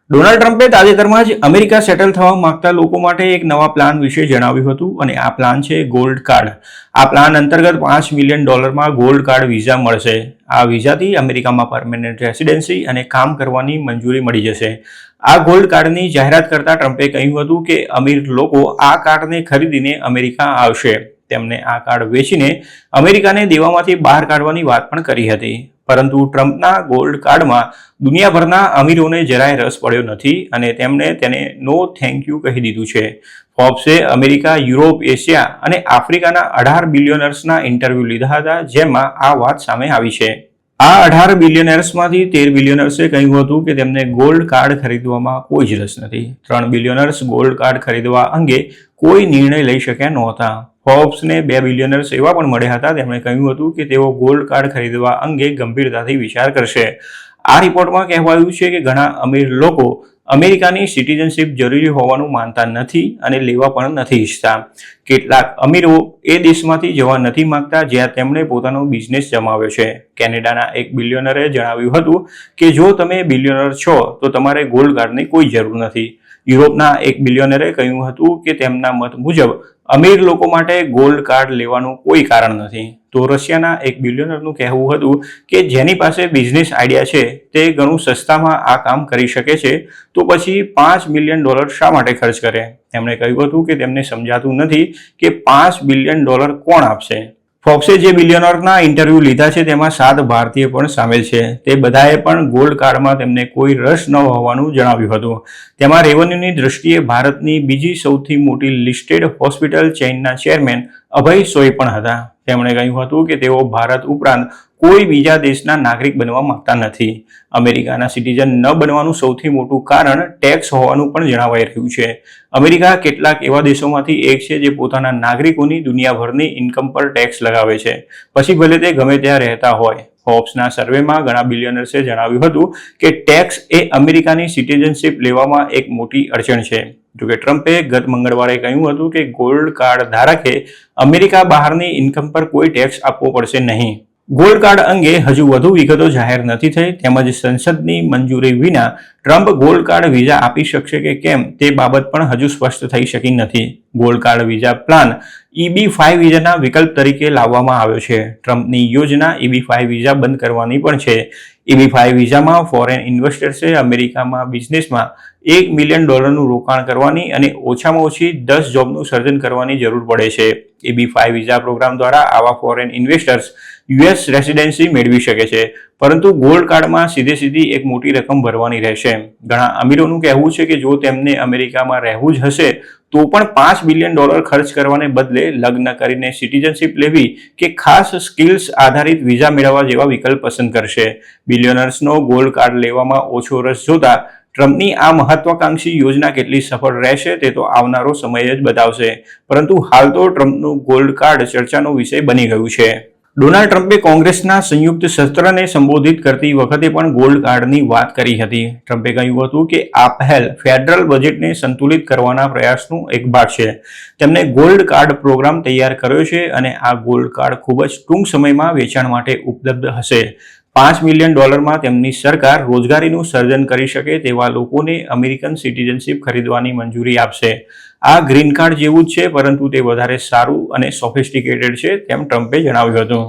Donald ટ્રમ્પે તાજેતરમાં જ અમેરિકા સેટલ થવા માંગતા લોકો માટે એક નવા પ્લાન વિશે જણાવ્યું હતું અને આ પ્લાન છે ગોલ્ડ કાર્ડ. આ પ્લાન અંતર્ગત $5 મિલિયન ગોલ્ડ કાર્ડ વિઝા મળશે. આ વિઝાથી અમેરિકામાં પરમેનન્ટ રેસિડેન્સી અને કામ કરવાની મંજૂરી મળી જશે. આ ગોલ્ડ કાર્ડની જાહેરાત કરતા ટ્રમ્પે કહ્યું હતું કે અમીર લોકો આ કાર્ડને ખરીદીને અમેરિકા આવશે. તેમણે આ કાર્ડ વેચીને અમેરિકાને દેવામાંથી બહાર કાઢવાની વાત પણ કરી હતી. પરંતુ ટ્રમ્પના ગોલ્ડ કાર્ડમાં દુનિયાભરના અમીરોને જરાય રસ પડ્યો નથી અને તેમણે તેને નો થેન્ક યુ કહી દીધું છે. ફોર્બ્સે અમેરિકા, યુરોપ, એશિયા અને આફ્રિકાના 18 બિલિયનર્સના ઇન્ટરવ્યૂ લીધા હતા, જેમાં આ વાત સામે આવી છે. આ 18 બિલિયનર્સમાંથી 13 બિલિયનર્સે કહ્યું હતું કે તેમને ગોલ્ડ કાર્ડ ખરીદવામાં કોઈ જ રસ નથી. 3 બિલિયનર્સ ગોલ્ડ કાર્ડ ખરીદવા અંગે કોઈ નિર્ણય લઈ શક્યા નહોતા. ફોર્બ્સને 2 બિલિયનર્સ એવા પણ મળ્યા હતા, તેમણે કહ્યું હતું કે તેઓ ગોલ્ડ કાર્ડ ખરીદવા અંગે ગંભીરતાથી વિચાર કરશે. આ રિપોર્ટમાં કહેવાયું છે કે ઘણા અમીર લોકો અમેરિકાની સિટીઝનશીપ જરૂરી હોવાનું માનતા નથી અને લેવા પણ નથી ઈચ્છતા. કેટલાક અમીરો એ દેશમાંથી જવા નથી માંગતા જ્યાં તેમણે પોતાનો બિઝનેસ જમાવ્યો છે. કેનેડાના એક બિલિયનરે જણાવ્યું હતું કે જો તમે બિલિયનર છો તો તમારે ગોલ્ડ કાર્ડની કોઈ જરૂર નથી. યુરોપના એક બિલિયનરે કહ્યું હતું કે તેમના મત મુજબ અમીર લોકો માટે ગોલ્ડ કાર્ડ લેવાનું કોઈ કારણ નથી. તો રશિયાના એક બિલિયનરનું કહેવું હતું કે જેની પાસે બિઝનેસ આઈડિયા છે તે ઘણું સસ્તામાં આ કામ કરી શકે છે, તો પછી $5 મિલિયન શા માટે ખર્ચ કરે? તેમણે કહ્યું હતું કે તેમને સમજાતું નથી કે $5 બિલિયન કોણ આપશે. ફોક્સે જે બિલિયનરના ઇન્ટરવ્યૂ લીધા છે તેમાં 7 ભારતીય પણ સામેલ છે. તે બધાએ પણ ગોલ્ડ કાર્ડમાં તેમને કોઈ રસ ન હોવાનું જણાવ્યું હતું. તેમાં રેવન્યુની દ્રષ્ટિએ ભારતની બીજી સૌથી મોટી લિસ્ટેડ હોસ્પિટલ ચેઇનના ચેરમેન અભય સોય પણ હતા. તેમણે કહ્યું હતું કે તેઓ ભારત ઉપરાંત કોઈ બીજા દેશના નાગરિક બનવા માંગતા નથી. અમેરિકાના સિટીઝન ન બનવાનું સૌથી મોટું કારણ ટેક્સ હોવાનું પણ જણાવાઈ રહ્યું છે. અમેરિકા કેટલાક એવા દેશોમાંથી એક છે જે પોતાના નાગરિકોની દુનિયાભરની ઇન્કમ પર ટેક્સ લગાવે છે, પછી ભલે તે ગમે ત્યાં રહેતા હોય. ફોર્બ્સના સર્વેમાં ઘણા બિલિયનર્સે જણાવ્યું હતું કે ટેક્સ એ અમેરિકાની સિટીઝનશીપ લેવામાં એક મોટી અડચણ છે. જોકે ટ્રમ્પે ગત મંગળવારે કહ્યું હતું કે ગોલ્ડ કાર્ડ ધારકે અમેરિકા બહારની ઇન્કમ પર કોઈ ટેક્સ આપવો પડશે નહીં. ગોલ્ડ કાર્ડ અંગે હજુ વધુ વિગતો જાહેર નથી થઈ, તેમજ સંસદની મંજૂરી વિના ટ્રમ્પ ગોલ્ડ કાર્ડ વિઝા આપી શકશે કે કેમ તે બાબત પણ હજુ સ્પષ્ટ થઈ શકી નથી. Gold card visa plan EB-5 વિઝાના વિકલ્પ તરીકે લાવવામાં આવ્યો છે. ટ્રમ્પની યોજના EB-5 વિઝા બંધ કરવાની પણ છે. EB-5 વિઝામાં ફોરેન ઇન્વેસ્ટર્સે અમેરિકામાં બિઝનેસમાં $1 મિલિયન રોકાણ કરવાની અને ઓછામાં ઓછી 10 જોબનું સર્જન કરવાની જરૂર પડે છે. EB-5 વિઝા પ્રોગ્રામ દ્વારા આવા ફોરેન ઇન્વેસ્ટર્સ US રેસિડેન્સી મેળવી શકે છે, પરંતુ ગોલ્ડ કાર્ડમાં સીધી એક મોટી રકમ ભરવાની રહેશે. ઘણા અમીરોનું કહેવું છે કે જો તેમને અમેરિકામાં રહેવું જ હશે તો પણ $5 બિલિયન ખર્ચ કરવાને બદલે લગ્ન કરીને સિટીઝનશીપ લેવી કે ખાસ સ્કિલ્સ આધારિત વિઝા મેળવવા જેવા વિકલ્પ પસંદ કરશે. બિલિયનર્સનો ગોલ્ડ કાર્ડ લેવામાં ઓછો રસ જોતા ટ્રમ્પની આ મહત્વાકાંક્ષી યોજના કેટલી સફળ રહેશે તે તો આવનારો સમય જ બતાવશે. પરંતુ હાલ તો ટ્રમ્પનું ગોલ્ડ કાર્ડ ચર્ચાનો વિષય બની ગયું છે. ડોનાલ્ડ ટ્રમ્પે કોંગ્રેસના સંયુક્ત સત્રને સંબોધિત કરતી વખતે પણ ગોલ્ડ કાર્ડની વાત કરી હતી. ટ્રમ્પે કહ્યું હતું કે આ પહેલ ફેડરલ બજેટને સંતુલિત કરવાના પ્રયાસનું એક ભાગ છે. તેમણે ગોલ્ડ કાર્ડ પ્રોગ્રામ તૈયાર કર્યો છે અને આ ગોલ્ડ કાર્ડ ખૂબ જ ટૂંક સમયમાં વેચાણ માટે ઉપલબ્ધ હશે. $5 મિલિયન તેમની સરકાર રોજગારીનું સર્જન કરી શકે તેવા લોકોને અમેરિકન સિટીઝનશીપ ખરીદવાની મંજૂરી આપશે. આ ગ્રીન કાર્ડ જેવું જ છે, પરંતુ તે વધારે સારું અને સોફિસ્ટિકેટેડ છે, તેમ ટ્રમ્પે જણાવ્યું હતું.